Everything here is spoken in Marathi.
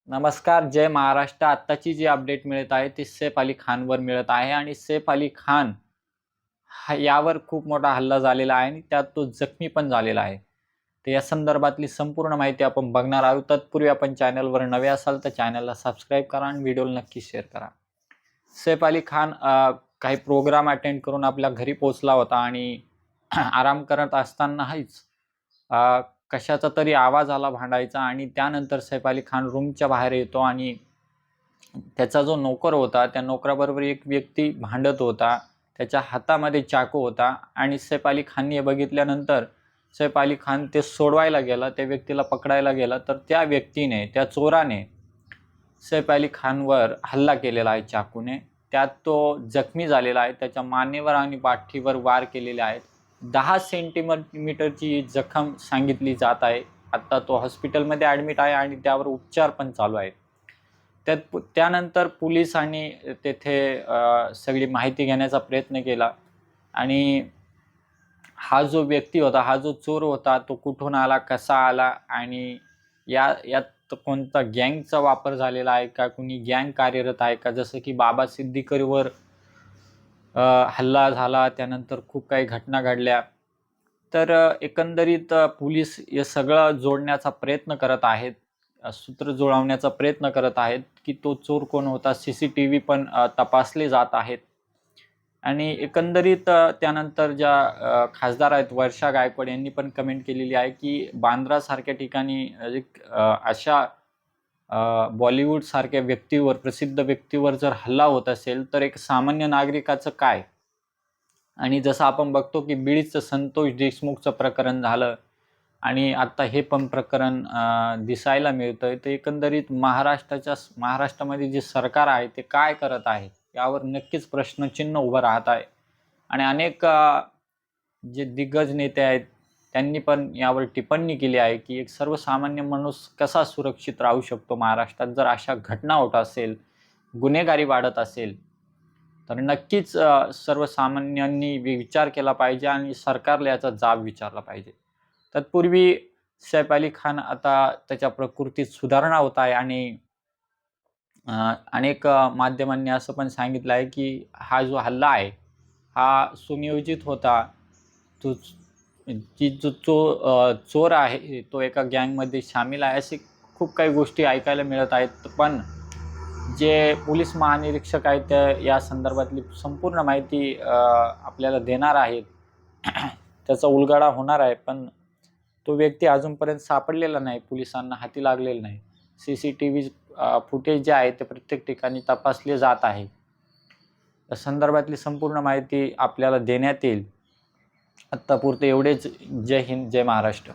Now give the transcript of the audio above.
नमस्कार, जय महाराष्ट्र. आत्ताची जी अपडेट मिळत आहे ती सैफ अली खानवर मिळत आहे आणि सैफ अली खान यावर खूप मोठा हल्ला झालेला आहे आणि त्यात तो जखमी पण झालेला आहे. तर या संदर्भातली संपूर्ण माहिती आपण बघणार आहोत. तत्पूर्वी आपण चॅनलवर नवे असाल तर चॅनलला सबस्क्राईब करा आणि व्हिडिओला नक्की शेअर करा. सैफ अली खान काही प्रोग्राम अटेंड करून आपल्या घरी पोहोचला होता आणि आराम करत असतानाच कशाचा तरी आवाज आला भांडायचा आणि त्यानंतर सैफ अली खान रूमच्या बाहेर येतो आणि त्याचा जो नोकर होता त्या नोकराबरोबर एक व्यक्ती भांडत होता. त्याच्या हातामध्ये चाकू होता आणि सैफ अली खानने हे बघितल्यानंतर सैफ अली खान ते सोडवायला गेला, त्या व्यक्तीला पकडायला गेला, तर त्या व्यक्तीने, त्या चोराने सैफ अली खानवर हल्ला केलेला आहे चाकूने. त्यात तो जखमी झालेला आहे. त्याच्या मानेवर आणि पाठीवर वार केलेले आहेत. 10 सेंटीमीटरची जखम सांगितली जात आहे. आता तो हॉस्पिटलमध्ये ॲडमिट आहे आणि त्यावर उपचार पण चालू आहेत. त्यानंतर पोलिसांनी तेथे सगळी माहिती घेण्याचा प्रयत्न केला आणि हा जो व्यक्ती होता, हा जो चोर होता, तो कुठून आला, कसा आला आणि यात कोणता गँगचा वापर झालेला आहे का, कुणी गँग कार्यरत आहे का, जसं की बाबा सिद्दीकीवर हल्ला झाला, त्यानंतर खूप काही घटना घडल्या. तर एकंदरीत पोलीस हे सगळं जोडण्याचा प्रयत्न करत आहेत. सूत्र जुळवण्याचा प्रयत्न करत आहेत की तो चोर कोण होता. CCTV पण तपासले जात आहेत आणि एकंदरीत त्यानंतर ज्या खासदार आहेत वर्षा गायकवाड यांनी पण कमेंट केलेली आहे की बांद्रासारख्या ठिकाणी अशा बॉलिवूड सारख्या व्यक्तीवर, प्रसिद्ध व्यक्तीवर जर हल्ला होत असेल तर एक सामान्य नागरिकाचं काय. आणि जसं आपण बघतो की बीडचं संतोष देशमुखचं प्रकरण झालं आणि आता हे पण प्रकरण दिसायला मिळतंय. तर एकंदरीत महाराष्ट्रामध्ये जे सरकार आहे ते काय करत आहे यावर नक्कीच प्रश्नचिन्ह उभं राहत आहे. आणि अनेक जे दिग्गज नेते आहेत त्यांनी पण यावर टिप्पणी केली आहे की एक सर्वसामान्य माणूस कसा सुरक्षित राहू शकतो महाराष्ट्रात जर अशा घटना होत असेल, गुन्हेगारी वाढत असेल. तर नक्कीच सर्वसामान्यांनी विचार केला पाहिजे आणि सरकारला याचा जाब विचारला पाहिजे. तत्पूर्वी सैफ अली खान आता त्याच्या प्रकृतीत सुधारणा होत आहे आणि अनेक माध्यमांनी असं पण सांगितलं आहे की हा जो हल्ला आहे हा सुनियोजित होता. तो चोर आहे तो एका गँगमध्ये सामील आहे, अशी खूप काही गोष्टी ऐकायला मिळत आहेत. पण जे पोलीस महानिरीक्षक आहेत ते या संदर्भातली संपूर्ण माहिती आपल्याला देणार आहेत. त्याचा उलगडा होणार आहे, पण तो व्यक्ती अजूनपर्यंत सापडलेला नाही, पोलिसांना हाती लागलेला नाही. CCTV फुटेज जे आहे ते प्रत्येक ठिकाणी तपासले जात आहे. या संदर्भातली संपूर्ण माहिती आपल्याला देण्यात येईल. आत्तापुरते एवढेच. जय हिंद, जय महाराष्ट्र.